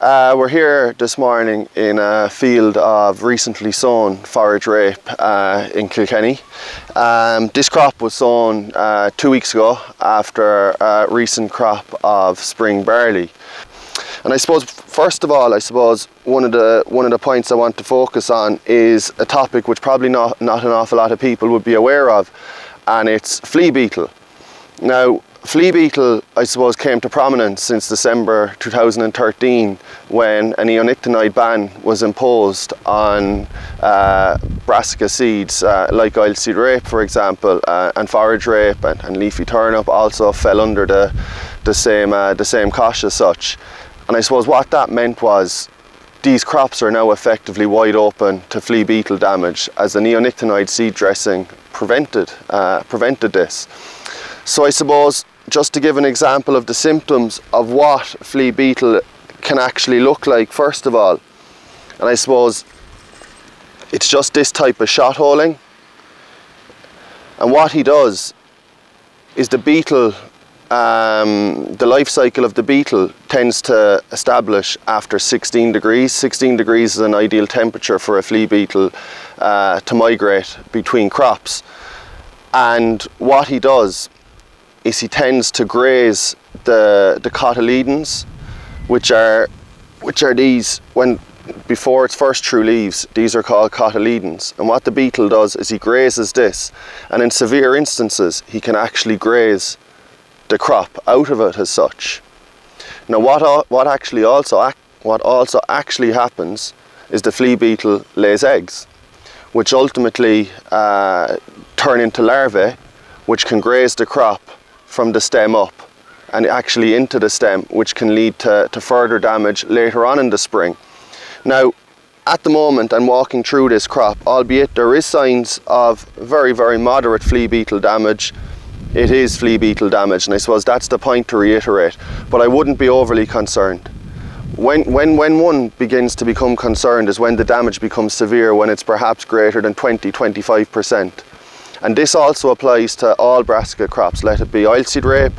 We're here this morning in a field of recently sown forage rape in Kilkenny. This crop was sown 2 weeks ago after a recent crop of spring barley. And I suppose, first of all, one of the points I want to focus on is a topic which probably not an awful lot of people would be aware of, and it's flea beetle. Now, flea beetle, I suppose, came to prominence since December 2013 when a neonicotinoid ban was imposed on brassica seeds like oilseed rape, for example, and forage rape and leafy turnip also fell under the same cosh as such. And I suppose what that meant was these crops are now effectively wide open to flea beetle damage, as the neonicotinoid seed dressing prevented this. So I suppose, just to give an example of the symptoms of what flea beetle can actually look like, first of all, and I suppose it's just this type of shot holing. And what he does is the beetle, the life cycle of the beetle tends to establish after 16 degrees. 16 degrees is an ideal temperature for a flea beetle to migrate between crops. And what he does is he tends to graze the cotyledons, which are these, before its first true leaves, these are called cotyledons. And what the beetle does is he grazes this, and in severe instances he can actually graze the crop out of it as such. Now what also actually happens is the flea beetle lays eggs, which ultimately turn into larvae, which can graze the crop from the stem up and actually into the stem, which can lead to further damage later on in the spring. Now, at the moment, I'm walking through this crop, albeit there is signs of very, very moderate flea beetle damage. It is flea beetle damage, and I suppose that's the point to reiterate, but I wouldn't be overly concerned. When one begins to become concerned is when the damage becomes severe, when it's perhaps greater than 20–25%. And this also applies to all brassica crops, let it be oilseed rape,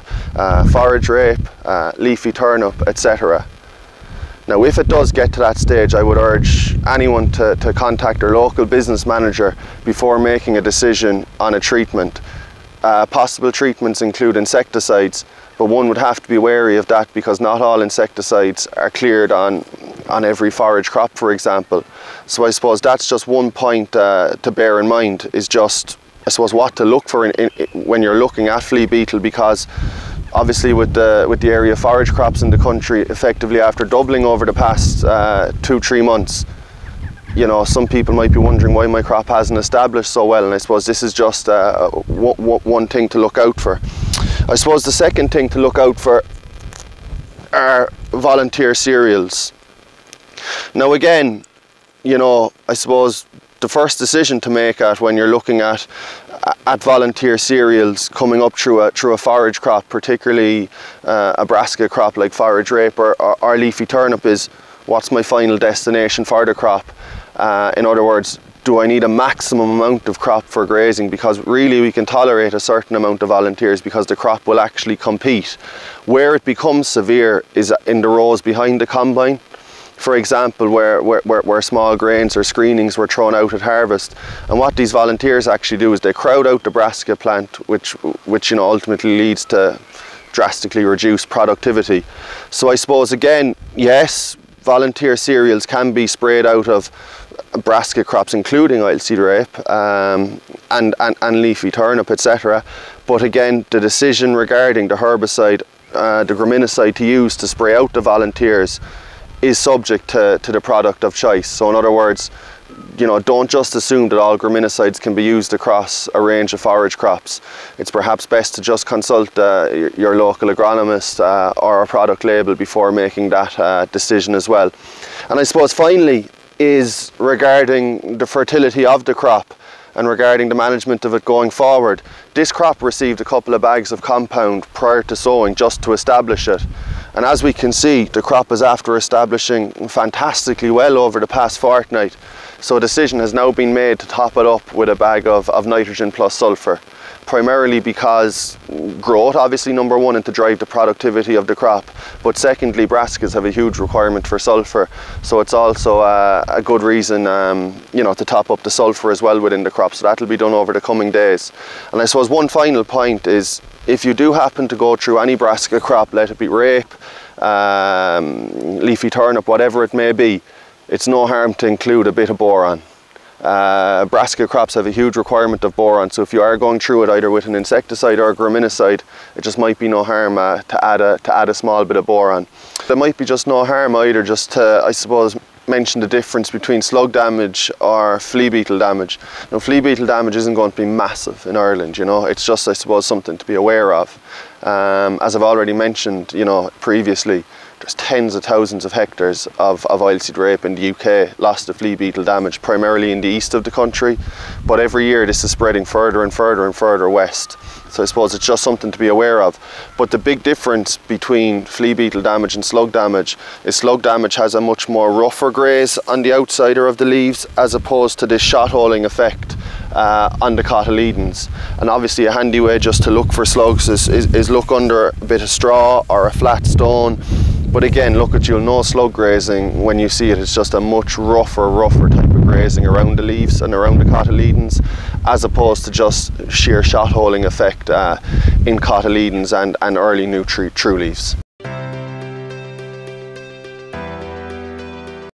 forage rape, leafy turnip, etc. Now, if it does get to that stage, I would urge anyone to contact their local business manager before making a decision on a treatment. Possible treatments include insecticides, but one would have to be wary of that because not all insecticides are cleared on every forage crop, for example. So I suppose that's just one point to bear in mind, is just, I suppose, what to look for when you're looking at flea beetle, because obviously with the area of forage crops in the country effectively after doubling over the past 2–3 months, you know, some people might be wondering why my crop hasn't established so well, and I suppose this is just one thing to look out for. I suppose the second thing to look out for are volunteer cereals. Now again, you know, I suppose the first decision to make when you're looking at volunteer cereals coming up through a forage crop, particularly a brassica crop like forage rape or leafy turnip, is what's my final destination for the crop? In other words, do I need a maximum amount of crop for grazing? Because really we can tolerate a certain amount of volunteers because the crop will actually compete. Where it becomes severe is in the rows behind the combine. For example, where small grains or screenings were thrown out at harvest. And what these volunteers actually do is they crowd out the brassica plant, which you know, ultimately leads to drastically reduced productivity. So I suppose again, yes, volunteer cereals can be sprayed out of brassica crops, including oilseed rape and leafy turnip, etc. But again, the decision regarding the herbicide, the graminicide to use to spray out the volunteers, is subject to the product of choice. So in other words, you know, don't just assume that all graminicides can be used across a range of forage crops. It's perhaps best to just consult your local agronomist or a product label before making that decision as well. And I suppose finally is regarding the fertility of the crop and regarding the management of it going forward. This crop received a couple of bags of compound prior to sowing just to establish it. And as we can see, the crop is after establishing fantastically well over the past fortnight. So a decision has now been made to top it up with a bag of nitrogen plus sulphur. primarily because growth, obviously number one, and to drive the productivity of the crop, but secondly, brassicas have a huge requirement for sulphur, so it's also a good reason you know, to top up the sulphur as well within the crop. So that'll be done over the coming days. And I suppose one final point is, if you do happen to go through any brassica crop, let it be rape, leafy turnip, whatever it may be, it's no harm to include a bit of boron. Brassica crops have a huge requirement of boron, so if you are going through it either with an insecticide or a graminicide, it just might be no harm to add a small bit of boron. There might be just no harm either just to, I suppose, mention the difference between slug damage or flea beetle damage. Now, flea beetle damage isn't going to be massive in Ireland, you know, it's just, I suppose, something to be aware of. As I've already mentioned, you know, previously, there's tens of thousands of hectares of oilseed rape in the UK lost to flea beetle damage, primarily in the east of the country, but every year this is spreading further and further and further west. So I suppose it's just something to be aware of. But the big difference between flea beetle damage and slug damage is slug damage has a much more rougher graze on the outsider of the leaves, as opposed to this shot holing effect on the cotyledons. And obviously a handy way just to look for slugs is look under a bit of straw or a flat stone. But again, you'll know slug grazing when you see it. It's just a much rougher type of grazing around the leaves and around the cotyledons, as opposed to just sheer shot holing effect in cotyledons and early new true leaves.